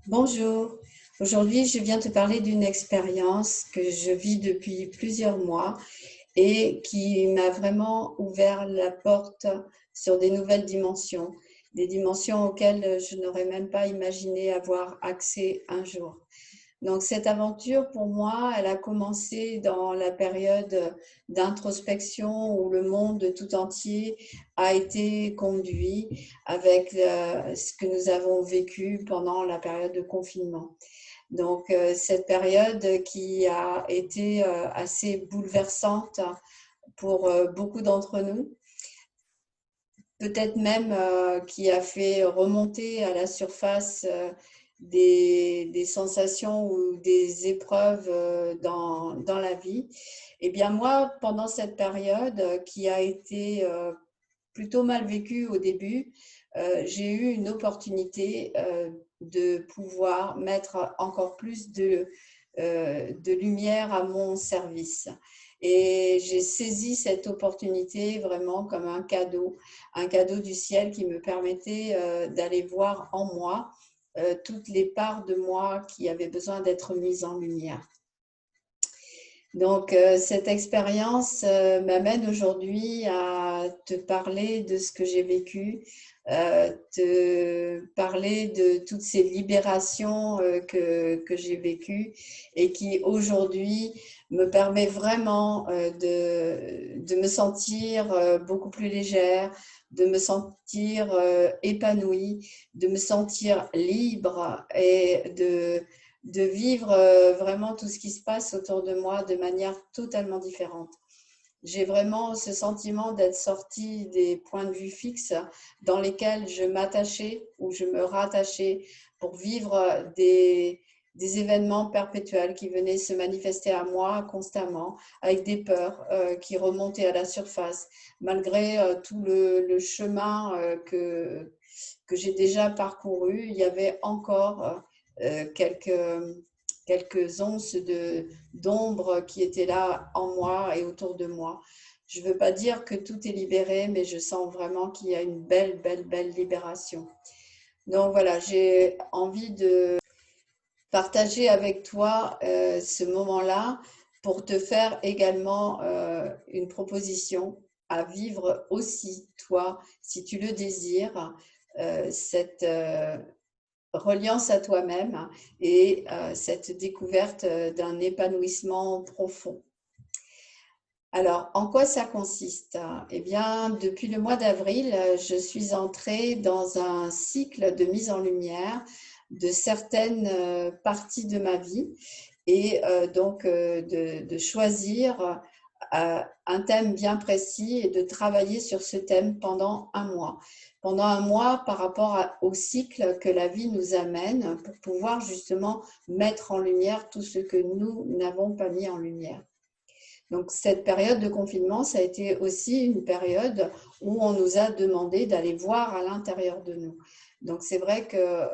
Bonjour, aujourd'hui je viens te parler d'une expérience que je vis depuis plusieurs mois et qui m'a vraiment ouvert la porte sur des nouvelles dimensions, des dimensions auxquelles je n'aurais même pas imaginé avoir accès un jour. Donc cette aventure, pour moi, elle a commencé dans la période d'introspection où le monde tout entier a été conduit avec ce que nous avons vécu pendant la période de confinement. Donc cette période qui a été assez bouleversante pour beaucoup d'entre nous, peut-être même qui a fait remonter à la surface des sensations ou des épreuves dans la vie. Eh bien moi, pendant cette période qui a été plutôt mal vécue au début, j'ai eu une opportunité de pouvoir mettre encore plus de lumière à mon service. Et j'ai saisi cette opportunité vraiment comme un cadeau du ciel qui me permettait d'aller voir en moi toutes les parts de moi qui avaient besoin d'être mises en lumière. Donc, cette expérience m'amène aujourd'hui à te parler de ce que j'ai vécu, te parler de toutes ces libérations que j'ai vécues et qui aujourd'hui me permet vraiment de me sentir beaucoup plus légère, de me sentir épanouie, de me sentir libre et de vivre vraiment tout ce qui se passe autour de moi de manière totalement différente. J'ai vraiment ce sentiment d'être sortie des points de vue fixes dans lesquels je m'attachais ou je me rattachais pour vivre des événements perpétuels qui venaient se manifester à moi constamment, avec des peurs qui remontaient à la surface, malgré tout le chemin que j'ai déjà parcouru. Il y avait encore quelques onces d'ombre qui étaient là en moi et autour de moi. Je ne veux pas dire que tout est libéré, mais je sens vraiment qu'il y a une belle, belle, belle libération. Donc voilà, j'ai envie de partager avec toi ce moment-là pour te faire également une proposition à vivre aussi, toi, si tu le désires, cette reliance à toi-même et cette découverte d'un épanouissement profond. Alors, en quoi ça consiste? Eh bien, depuis le mois d'avril, je suis entrée dans un cycle de mise en lumière de certaines parties de ma vie et donc de choisir un thème bien précis et de travailler sur ce thème pendant un mois. Pendant un mois par rapport au cycle que la vie nous amène pour pouvoir justement mettre en lumière tout ce que nous n'avons pas mis en lumière. Donc, cette période de confinement, ça a été aussi une période où on nous a demandé d'aller voir à l'intérieur de nous. Donc, c'est vrai que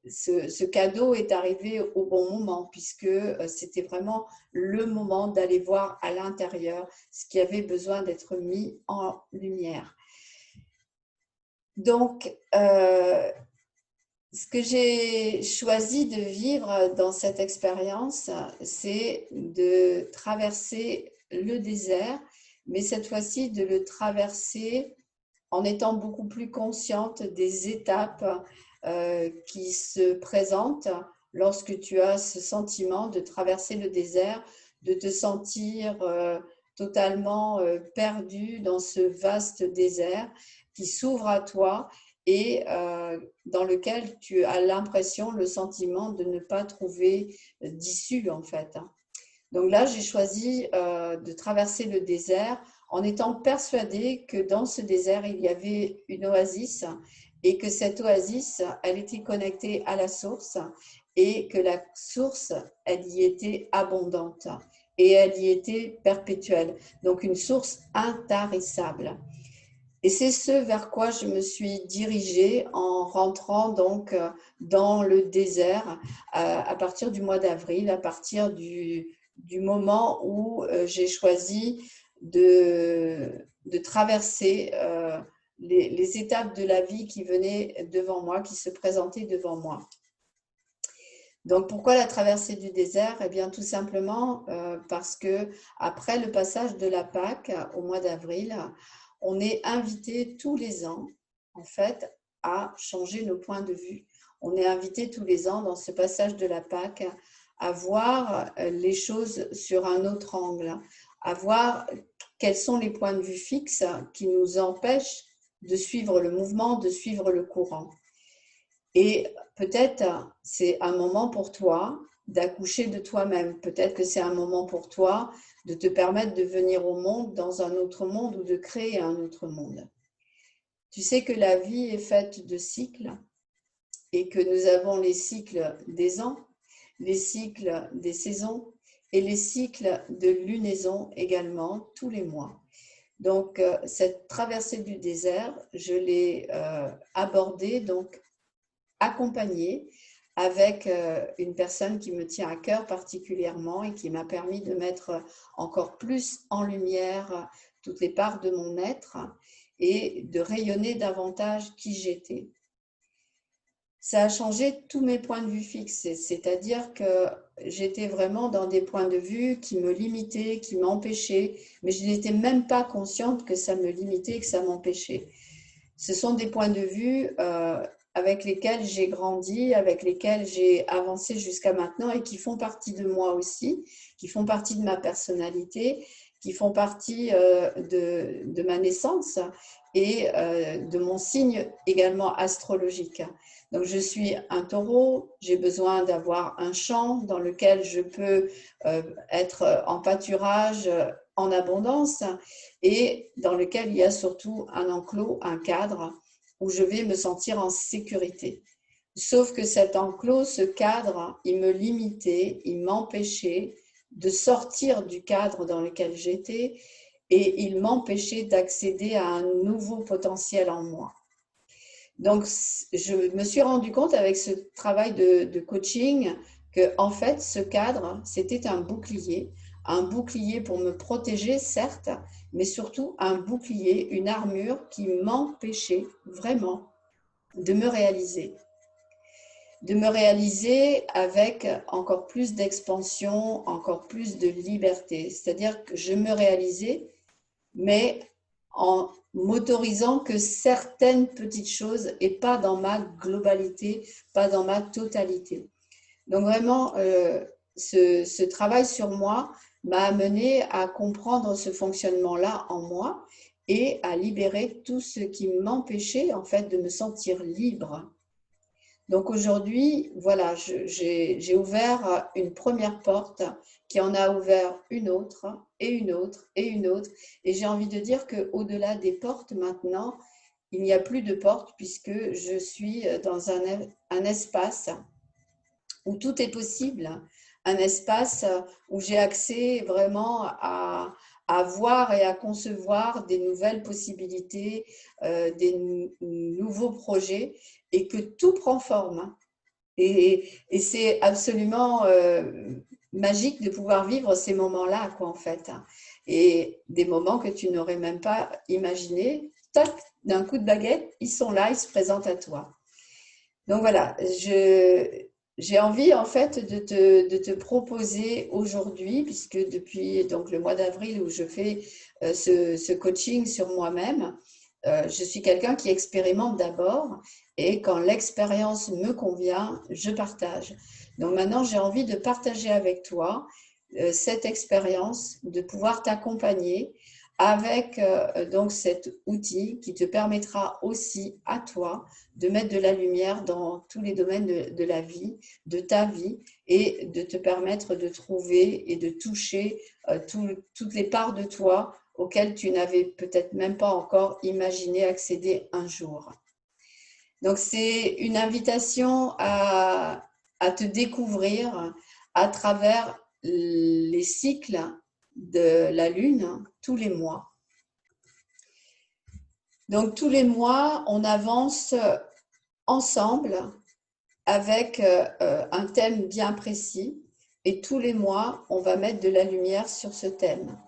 ce cadeau est arrivé au bon moment, puisque c'était vraiment le moment d'aller voir à l'intérieur ce qui avait besoin d'être mis en lumière. Donc, ce que j'ai choisi de vivre dans cette expérience, c'est de traverser le désert, mais cette fois-ci de le traverser en étant beaucoup plus consciente des étapes qui se présentent lorsque tu as ce sentiment de traverser le désert, de te sentir totalement perdu dans ce vaste désert qui s'ouvre à toi et dans lequel tu as l'impression, le sentiment de ne pas trouver d'issue en fait. Donc là, j'ai choisi de traverser le désert en étant persuadée que dans ce désert, il y avait une oasis et que cette oasis, elle était connectée à la source et que la source, elle y était abondante et elle y était perpétuelle. Donc une source intarissable. Et c'est ce vers quoi je me suis dirigée en rentrant donc dans le désert à partir du mois d'avril, à partir du moment où j'ai choisi de traverser les étapes de la vie qui venaient devant moi, qui se présentaient devant moi. Donc, pourquoi la traversée du désert? Eh bien, tout simplement parce que après le passage de la Pâque au mois d'avril, on est invité tous les ans, en fait, à changer nos points de vue. On est invité tous les ans dans ce passage de la Pâque à voir les choses sur un autre angle, à voir quels sont les points de vue fixes qui nous empêchent de suivre le mouvement, de suivre le courant. Et peut-être c'est un moment pour toi d'accoucher de toi-même. Peut-être que c'est un moment pour toi de te permettre de venir au monde dans un autre monde ou de créer un autre monde. Tu sais que la vie est faite de cycles et que nous avons les cycles des ans, les cycles des saisons et les cycles de lunaison également tous les mois. Donc, cette traversée du désert, je l'ai abordée donc accompagnée avec une personne qui me tient à cœur particulièrement et qui m'a permis de mettre encore plus en lumière toutes les parts de mon être et de rayonner davantage qui j'étais. Ça a changé tous mes points de vue fixes, c'est-à-dire que j'étais vraiment dans des points de vue qui me limitaient, qui m'empêchaient, mais je n'étais même pas consciente que ça me limitait, que ça m'empêchait. Ce sont des points de vue avec lesquels j'ai grandi, avec lesquels j'ai avancé jusqu'à maintenant et qui font partie de moi aussi, qui font partie de ma personnalité, qui font partie de ma naissance et de mon signe également astrologique. Donc, je suis un taureau, j'ai besoin d'avoir un champ dans lequel je peux être en pâturage en abondance et dans lequel il y a surtout un enclos, un cadre où je vais me sentir en sécurité. Sauf que cet enclos, ce cadre, il me limitait, il m'empêchait de sortir du cadre dans lequel j'étais et il m'empêchait d'accéder à un nouveau potentiel en moi. Donc, je me suis rendu compte avec ce travail de coaching que, en fait, ce cadre, c'était un bouclier pour me protéger, certes, mais surtout un bouclier, une armure qui m'empêchait vraiment de me réaliser avec encore plus d'expansion, encore plus de liberté. C'est-à-dire que je me réalisais, mais en m'autorisant que certaines petites choses et pas dans ma globalité, pas dans ma totalité. Donc vraiment, ce travail sur moi m'a amené à comprendre ce fonctionnement-là en moi et à libérer tout ce qui m'empêchait en fait de me sentir libre. Donc aujourd'hui, voilà, j'ai ouvert une première porte qui en a ouvert une autre et une autre et une autre. Et j'ai envie de dire qu'au-delà des portes maintenant, il n'y a plus de portes puisque je suis dans un espace où tout est possible, un espace où j'ai accès vraiment à voir et à concevoir des nouvelles possibilités, des nouveaux projets et que tout prend forme. Et c'est absolument magique de pouvoir vivre ces moments-là, quoi, en fait. Et des moments que tu n'aurais même pas imaginés, tac, d'un coup de baguette, ils sont là, ils se présentent à toi. Donc voilà, j'ai envie en fait de te proposer aujourd'hui, puisque depuis donc, le mois d'avril où je fais ce coaching sur moi-même, je suis quelqu'un qui expérimente d'abord et quand l'expérience me convient, je partage. Donc maintenant, j'ai envie de partager avec toi cette expérience, de pouvoir t'accompagner avec donc cet outil qui te permettra aussi à toi de mettre de la lumière dans tous les domaines de la vie, de ta vie, et de te permettre de trouver et de toucher toutes les parts de toi auxquelles tu n'avais peut-être même pas encore imaginé accéder un jour. Donc, c'est une invitation à te découvrir à travers les cycles de la Lune tous les mois. Donc, tous les mois, on avance ensemble avec un thème bien précis et tous les mois, on va mettre de la lumière sur ce thème.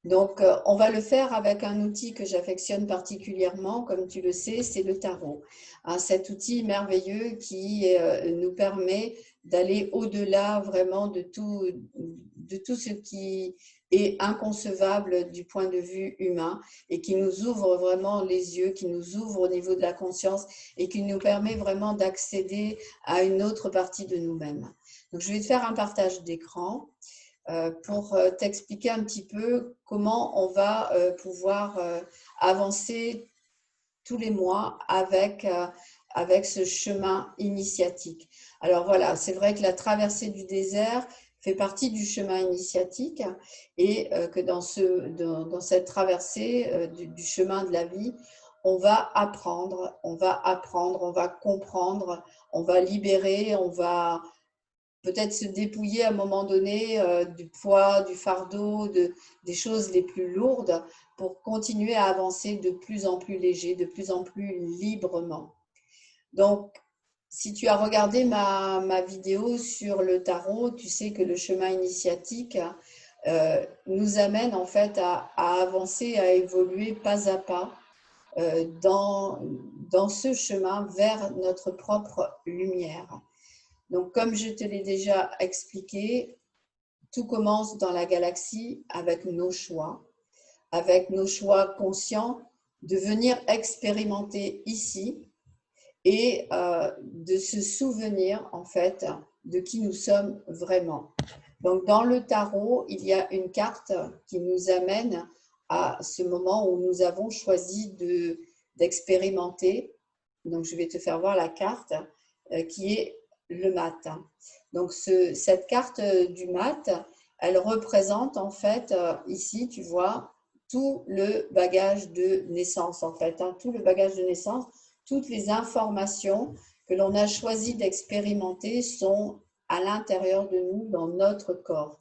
Donc, on va le faire avec un outil que j'affectionne particulièrement, comme tu le sais, c'est le tarot. Hein, cet outil merveilleux qui nous permet d'aller au-delà vraiment de tout ce qui est inconcevable du point de vue humain et qui nous ouvre vraiment les yeux, qui nous ouvre au niveau de la conscience et qui nous permet vraiment d'accéder à une autre partie de nous-mêmes. Donc, je vais te faire un partage d'écran pour t'expliquer un petit peu comment on va pouvoir avancer tous les mois avec ce chemin initiatique. Alors voilà, c'est vrai que la traversée du désert fait partie du chemin initiatique et que dans cette traversée du chemin de la vie, on va apprendre, on va comprendre, on va libérer, on va peut-être se dépouiller à un moment donné du poids, du fardeau, des choses les plus lourdes pour continuer à avancer de plus en plus léger, de plus en plus librement. Donc, si tu as regardé ma vidéo sur le tarot, tu sais que le chemin initiatique nous amène en fait à avancer, à évoluer pas à pas dans ce chemin vers notre propre lumière. Donc, comme je te l'ai déjà expliqué, tout commence dans la galaxie avec nos choix conscients de venir expérimenter ici et de se souvenir en fait de qui nous sommes vraiment. Donc, dans le tarot, il y a une carte qui nous amène à ce moment où nous avons choisi d'expérimenter. Donc, je vais te faire voir la carte qui est le matin. Donc, cette carte du mat, elle représente en fait, ici, tu vois, tout le bagage de naissance en fait, hein, tout le bagage de naissance, toutes les informations que l'on a choisi d'expérimenter sont à l'intérieur de nous, dans notre corps.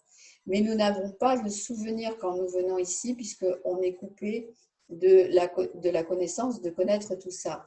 Mais nous n'avons pas le souvenir quand nous venons ici, puisqu'on est coupé de la connaissance, de connaître tout ça.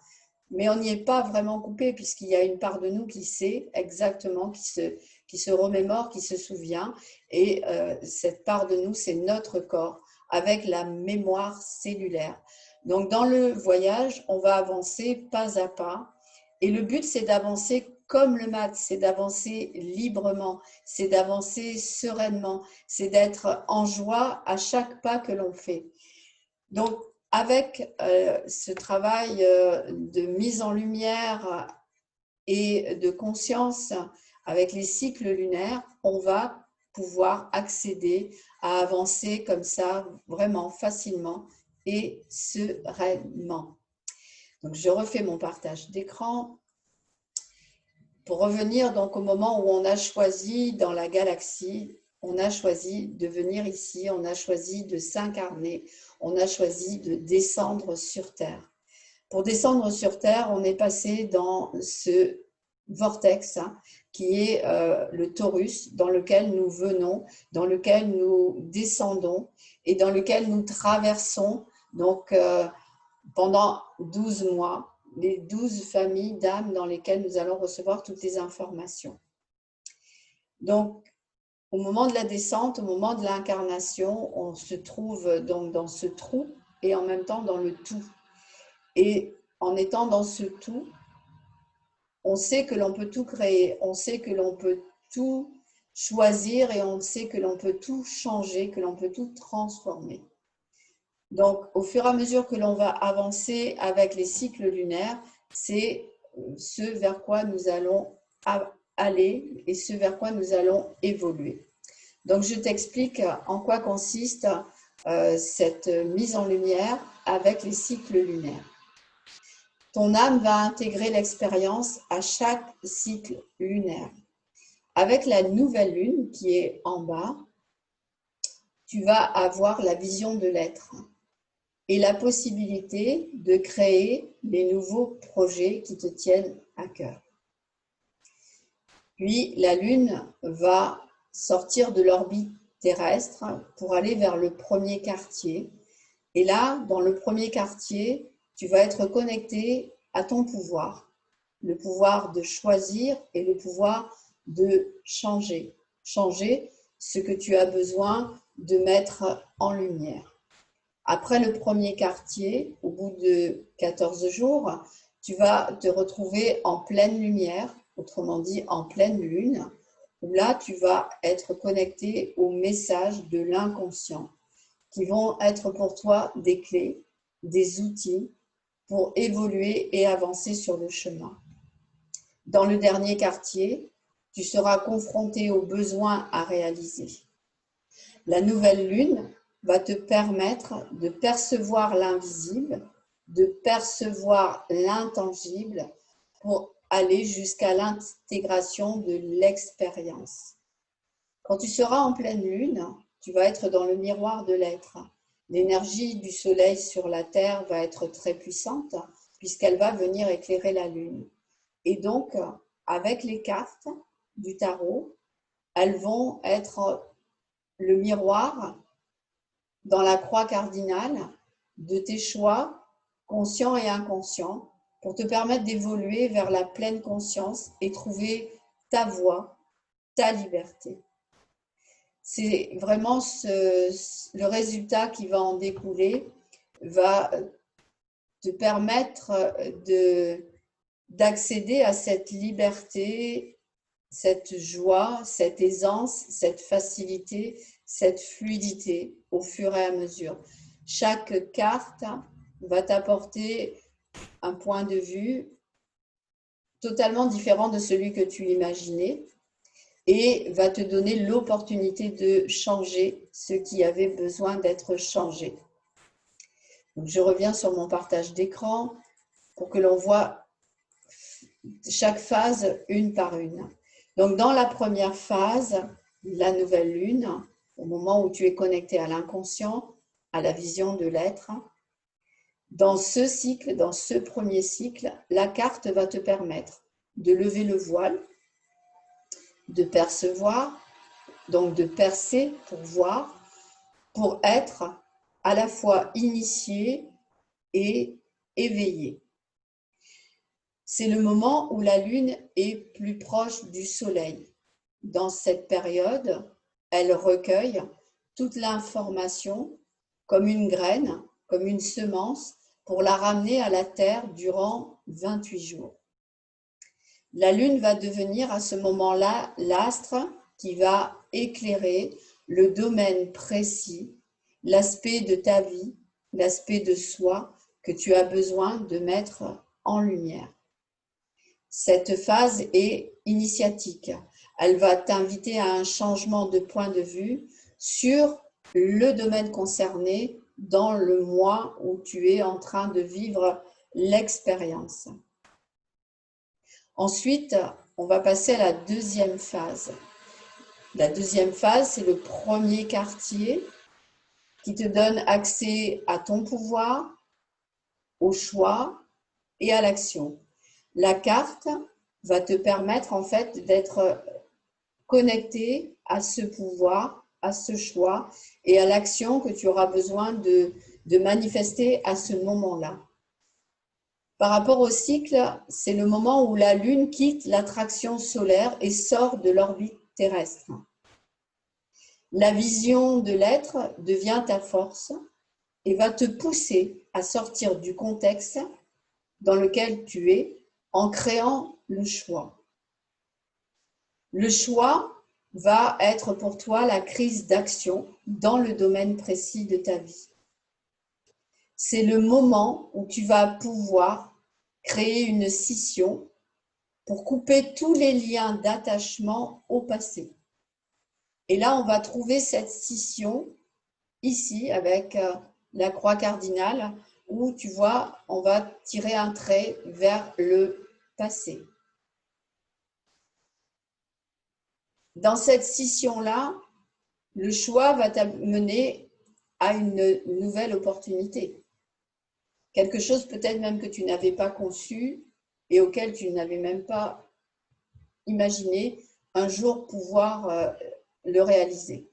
Mais on n'y est pas vraiment coupé puisqu'il y a une part de nous qui sait exactement, qui se remémore, qui se souvient. Et cette part de nous, c'est notre corps avec la mémoire cellulaire. Donc, dans le voyage, on va avancer pas à pas. Et le but, c'est d'avancer comme le mat, c'est d'avancer librement, c'est d'avancer sereinement, c'est d'être en joie à chaque pas que l'on fait. Donc, avec ce travail de mise en lumière et de conscience avec les cycles lunaires, on va pouvoir accéder à avancer comme ça vraiment facilement et sereinement. Donc, je refais mon partage d'écran. Pour revenir donc au moment où on a choisi dans la galaxie, on a choisi de venir ici, on a choisi de s'incarner, on a choisi de descendre sur Terre. Pour descendre sur Terre, on est passé dans ce vortex qui est le Taurus, dans lequel nous venons, dans lequel nous descendons et dans lequel nous traversons donc, pendant 12 mois les 12 familles d'âmes dans lesquelles nous allons recevoir toutes les informations. Donc, au moment de la descente, au moment de l'incarnation, on se trouve donc dans ce trou et en même temps dans le tout. Et en étant dans ce tout, on sait que l'on peut tout créer, on sait que l'on peut tout choisir et on sait que l'on peut tout changer, que l'on peut tout transformer. Donc, au fur et à mesure que l'on va avancer avec les cycles lunaires, c'est ce vers quoi nous allons aller et ce vers quoi nous allons évoluer. Donc, je t'explique en quoi consiste cette mise en lumière avec les cycles lunaires. Ton âme va intégrer l'expérience à chaque cycle lunaire. Avec la nouvelle lune qui est en bas, tu vas avoir la vision de l'être et la possibilité de créer des nouveaux projets qui te tiennent à cœur. Puis la Lune va sortir de l'orbite terrestre pour aller vers le premier quartier. Et là, dans le premier quartier, tu vas être connecté à ton pouvoir, le pouvoir de choisir et le pouvoir de changer. Changer, ce que tu as besoin de mettre en lumière. Après le premier quartier, au bout de 14 jours, tu vas te retrouver en pleine lumière, autrement dit en pleine lune, où là tu vas être connecté aux messages de l'inconscient qui vont être pour toi des clés, des outils pour évoluer et avancer sur le chemin. Dans le dernier quartier, tu seras confronté aux besoins à réaliser. La nouvelle lune va te permettre de percevoir l'invisible, de percevoir l'intangible pour aller jusqu'à l'intégration de l'expérience. Quand tu seras en pleine lune, tu vas être dans le miroir de l'être. L'énergie du soleil sur la terre va être très puissante puisqu'elle va venir éclairer la lune. Et donc, avec les cartes du tarot, elles vont être le miroir dans la croix cardinale de tes choix conscients et inconscients pour te permettre d'évoluer vers la pleine conscience et trouver ta voie, ta liberté. C'est vraiment le résultat qui va en découler, va te permettre d'accéder à cette liberté, cette joie, cette aisance, cette facilité, cette fluidité au fur et à mesure. Chaque carte va t'apporter un point de vue totalement différent de celui que tu imaginais et va te donner l'opportunité de changer ce qui avait besoin d'être changé. Donc, je reviens sur mon partage d'écran pour que l'on voit chaque phase une par une. Donc, dans la première phase, la nouvelle lune, au moment où tu es connecté à l'inconscient, à la vision de l'être, dans ce cycle, dans ce premier cycle, la carte va te permettre de lever le voile, de percevoir, donc de percer pour voir, pour être à la fois initié et éveillé. C'est le moment où la lune est plus proche du soleil. Dans cette période, elle recueille toute l'information comme une graine, comme une semence, pour la ramener à la terre durant 28 jours. La lune va devenir à ce moment-là l'astre qui va éclairer le domaine précis, l'aspect de ta vie, l'aspect de soi que tu as besoin de mettre en lumière. Cette phase est initiatique. Elle va t'inviter à un changement de point de vue sur le domaine concerné dans le mois où tu es en train de vivre l'expérience. Ensuite, on va passer à la deuxième phase. La deuxième phase, c'est le premier quartier qui te donne accès à ton pouvoir, au choix et à l'action. La carte va te permettre en fait d'être connecté à ce pouvoir, à ce choix et à l'action que tu auras besoin de manifester à ce moment-là. Par rapport au cycle, c'est le moment où la Lune quitte l'attraction solaire et sort de l'orbite terrestre. La vision de l'être devient ta force et va te pousser à sortir du contexte dans lequel tu es en créant le choix. Le choix va être pour toi la crise d'action dans le domaine précis de ta vie. C'est le moment où tu vas pouvoir créer une scission pour couper tous les liens d'attachement au passé. Et là, on va trouver cette scission ici avec la croix cardinale où tu vois, on va tirer un trait vers le passé. Dans cette scission-là, le choix va t'amener à une nouvelle opportunité. Quelque chose peut-être même que tu n'avais pas conçu et auquel tu n'avais même pas imaginé un jour pouvoir le réaliser.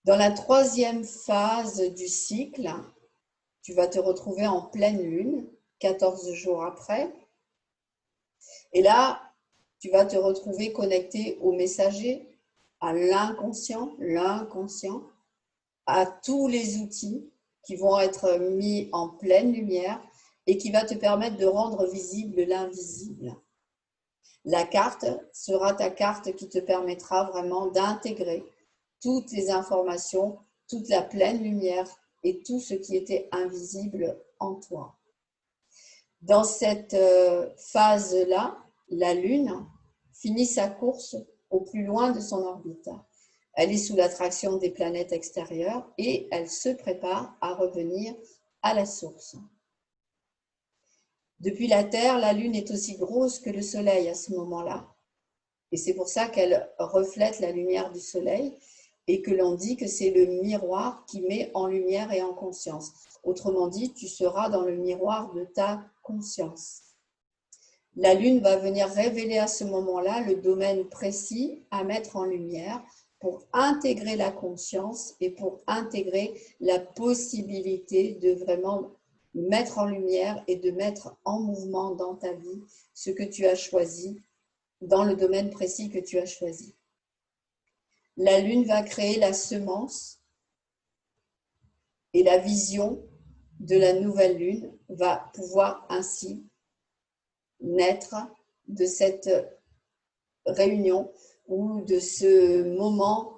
Dans la troisième phase du cycle, tu vas te retrouver en pleine lune, 14 jours après. Et là, tu vas te retrouver connecté au messager, à l'inconscient, à tous les outils qui vont être mis en pleine lumière et qui va te permettre de rendre visible l'invisible. La carte sera ta carte qui te permettra vraiment d'intégrer toutes les informations, toute la pleine lumière et tout ce qui était invisible en toi. Dans cette phase-là, la Lune finit sa course au plus loin de son orbite. Elle est sous l'attraction des planètes extérieures et elle se prépare à revenir à la source. Depuis la Terre, la Lune est aussi grosse que le Soleil à ce moment-là. Et c'est pour ça qu'elle reflète la lumière du Soleil et que l'on dit que c'est le miroir qui met en lumière et en conscience. Autrement dit, tu seras dans le miroir de ta conscience. La Lune va venir révéler à ce moment-là le domaine précis à mettre en lumière pour intégrer la conscience et pour intégrer la possibilité de vraiment mettre en lumière et de mettre en mouvement dans ta vie ce que tu as choisi dans le domaine précis que tu as choisi. La Lune va créer la semence et la vision de la nouvelle Lune va pouvoir ainsi naître de cette réunion ou de ce moment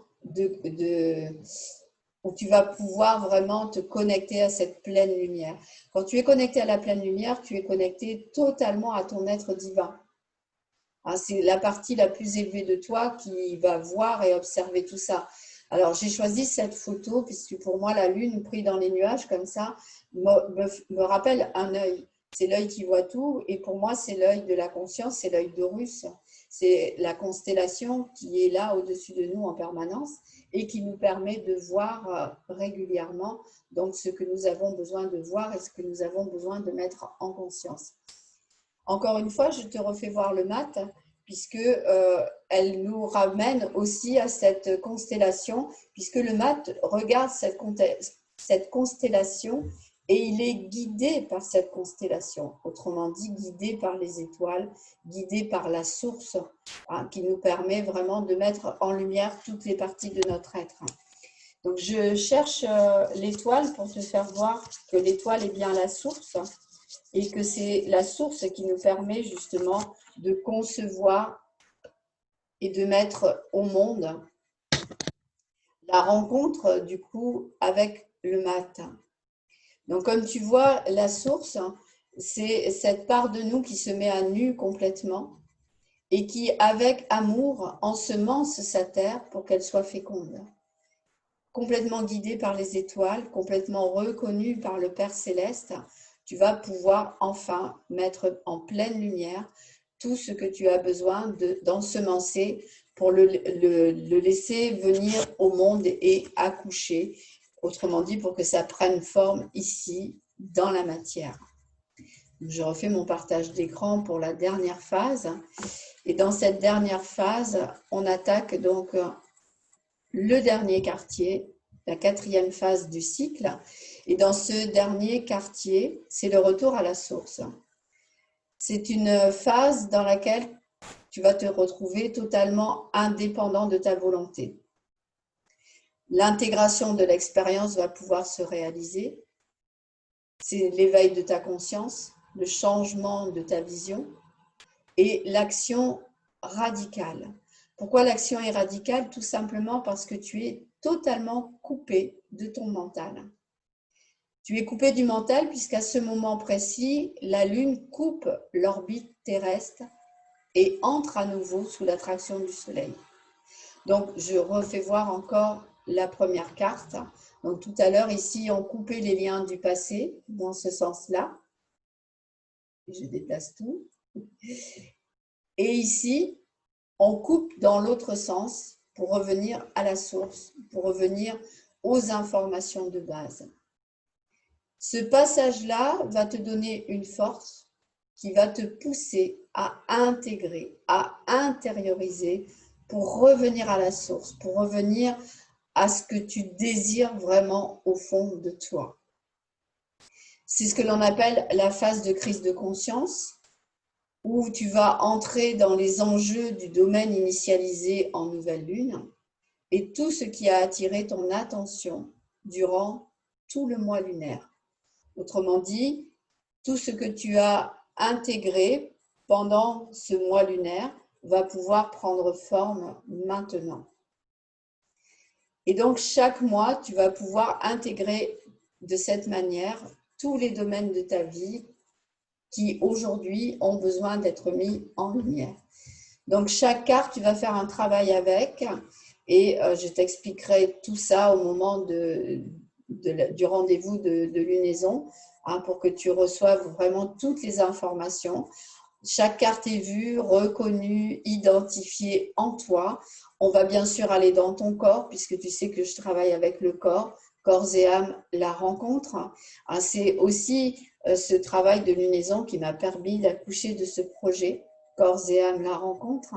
où tu vas pouvoir vraiment te connecter à cette pleine lumière. Quand tu es connecté à la pleine lumière, tu es connecté totalement à ton être divin. C'est la partie la plus élevée de toi qui va voir et observer tout ça. Alors, j'ai choisi cette photo puisque pour moi, la Lune prise dans les nuages comme ça me rappelle un œil. C'est l'œil qui voit tout et pour moi, c'est l'œil de la conscience, c'est l'œil d'Horus. C'est la constellation qui est là au-dessus de nous en permanence et qui nous permet de voir régulièrement donc ce que nous avons besoin de voir et ce que nous avons besoin de mettre en conscience. Encore une fois, je te refais voir le mat, puisque elle nous ramène aussi à cette constellation, puisque le mat regarde cette constellation et il est guidé par cette constellation, autrement dit guidé par les étoiles, guidé par la source, qui nous permet vraiment de mettre en lumière toutes les parties de notre être. Donc je cherche l'étoile pour te faire voir que l'étoile est bien la source, et que c'est la source qui nous permet justement de concevoir et de mettre au monde la rencontre du coup avec le matin. Donc comme tu vois, la source, c'est cette part de nous qui se met à nu complètement et qui avec amour ensemence sa terre pour qu'elle soit féconde. Complètement guidée par les étoiles, complètement reconnue par le Père Céleste, tu vas pouvoir enfin mettre en pleine lumière tout ce que tu as besoin d'ensemencer pour le laisser venir au monde et accoucher, autrement dit pour que ça prenne forme ici dans la matière. Je refais mon partage d'écran pour la dernière phase et dans cette dernière phase, on attaque donc le dernier quartier, la 4e phase du cycle. Et dans ce dernier quartier, c'est le retour à la source. C'est une phase dans laquelle tu vas te retrouver totalement indépendant de ta volonté. L'intégration de l'expérience va pouvoir se réaliser. C'est l'éveil de ta conscience, le changement de ta vision et l'action radicale. Pourquoi l'action est radicale? Tout simplement parce que tu es totalement coupé de ton mental. Tu es coupé du mental puisqu'à ce moment précis, la Lune coupe l'orbite terrestre et entre à nouveau sous l'attraction du Soleil. Donc, je refais voir encore la première carte. Donc, tout à l'heure, ici, on coupait les liens du passé dans ce sens-là. Je déplace tout. Et ici, on coupe dans l'autre sens pour revenir à la source, pour revenir aux informations de base. Ce passage-là va te donner une force qui va te pousser à intégrer, à intérioriser pour revenir à la source, pour revenir à ce que tu désires vraiment au fond de toi. C'est ce que l'on appelle la phase de crise de conscience où tu vas entrer dans les enjeux du domaine initialisé en nouvelle lune et tout ce qui a attiré ton attention durant tout le mois lunaire. Autrement dit, tout ce que tu as intégré pendant ce mois lunaire va pouvoir prendre forme maintenant. Et donc, chaque mois, tu vas pouvoir intégrer de cette manière tous les domaines de ta vie qui, aujourd'hui, ont besoin d'être mis en lumière. Donc, chaque carte, tu vas faire un travail avec et je t'expliquerai tout ça au moment du rendez-vous de lunaison pour que tu reçoives vraiment toutes les informations. Chaque carte est vue, reconnue, identifiée en toi. On va bien sûr aller dans ton corps, puisque tu sais que je travaille avec le corps. Corps et âme, la rencontre. C'est aussi ce travail de lunaison qui m'a permis d'accoucher de ce projet, Corps et âme, la rencontre,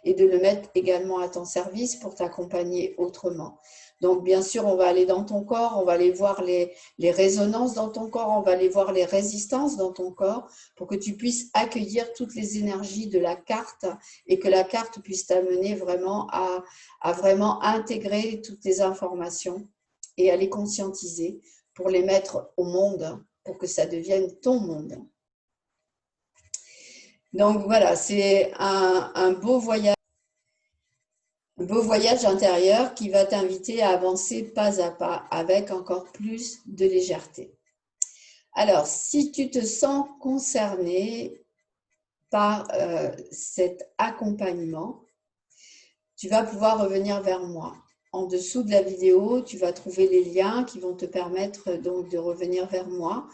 et de le mettre également à ton service pour t'accompagner autrement. Donc, bien sûr, on va aller dans ton corps, on va aller voir les résonances dans ton corps, on va aller voir les résistances dans ton corps pour que tu puisses accueillir toutes les énergies de la carte et que la carte puisse t'amener vraiment à vraiment intégrer toutes les informations et à les conscientiser pour les mettre au monde, pour que ça devienne ton monde. Donc voilà, c'est un beau voyage intérieur qui va t'inviter à avancer pas à pas avec encore plus de légèreté. Alors, si tu te sens concerné par cet accompagnement, tu vas pouvoir revenir vers moi. En dessous de la vidéo, tu vas trouver les liens qui vont te permettre donc de revenir vers moi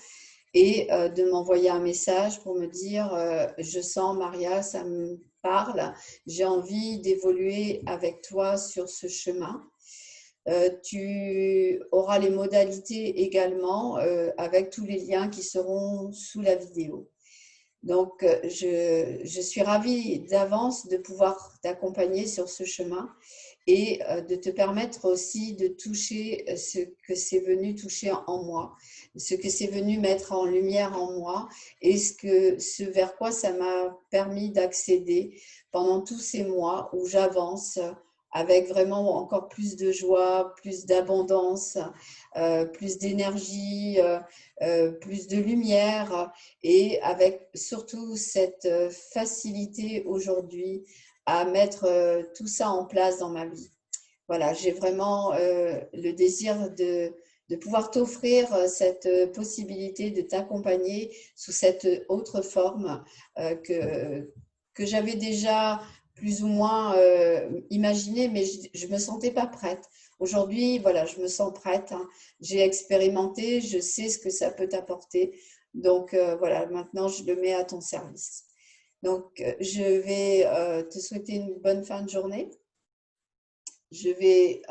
et de m'envoyer un message pour me dire je sens Maria, ça me parle, j'ai envie d'évoluer avec toi sur ce chemin. Tu auras les modalités également avec tous les liens qui seront sous la vidéo. Donc, je suis ravie d'avance de pouvoir t'accompagner sur ce chemin et de te permettre aussi de toucher ce que c'est venu toucher en moi, ce que c'est venu mettre en lumière en moi et ce vers quoi ça m'a permis d'accéder pendant tous ces mois où j'avance avec vraiment encore plus de joie, plus d'abondance, plus d'énergie, plus de lumière et avec surtout cette facilité aujourd'hui à mettre tout ça en place dans ma vie. Voilà, j'ai vraiment le désir de pouvoir t'offrir cette possibilité de t'accompagner sous cette autre forme que j'avais déjà plus ou moins imaginée, mais je ne me sentais pas prête. Aujourd'hui, voilà, je me sens prête. J'ai expérimenté, je sais ce que ça peut t'apporter. Donc, voilà, maintenant, je le mets à ton service. Donc, je vais te souhaiter une bonne fin de journée. Je vais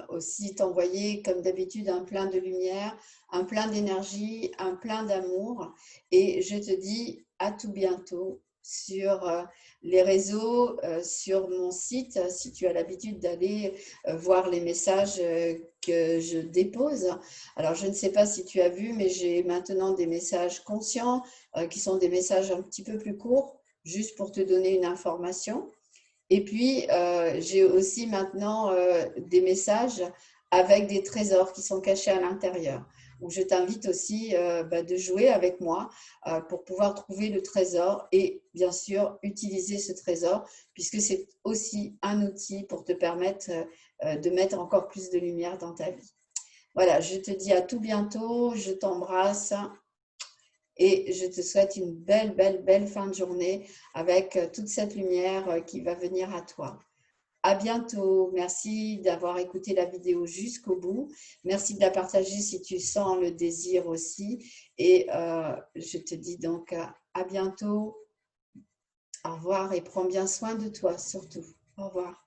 aussi t'envoyer, comme d'habitude, un plein de lumière, un plein d'énergie, un plein d'amour. Et je te dis à tout bientôt sur les réseaux, sur mon site, si tu as l'habitude d'aller voir les messages que je dépose. Alors, je ne sais pas si tu as vu, mais j'ai maintenant des messages conscients qui sont des messages un petit peu plus courts, juste pour te donner une information. Et puis, j'ai aussi maintenant des messages avec des trésors qui sont cachés à l'intérieur. Où je t'invite aussi de jouer avec moi pour pouvoir trouver le trésor et bien sûr utiliser ce trésor puisque c'est aussi un outil pour te permettre de mettre encore plus de lumière dans ta vie. Voilà, je te dis à tout bientôt, je t'embrasse. Et je te souhaite une belle, belle, belle fin de journée avec toute cette lumière qui va venir à toi. À bientôt. Merci d'avoir écouté la vidéo jusqu'au bout. Merci de la partager si tu sens le désir aussi. Et je te dis donc à bientôt. Au revoir et prends bien soin de toi surtout. Au revoir.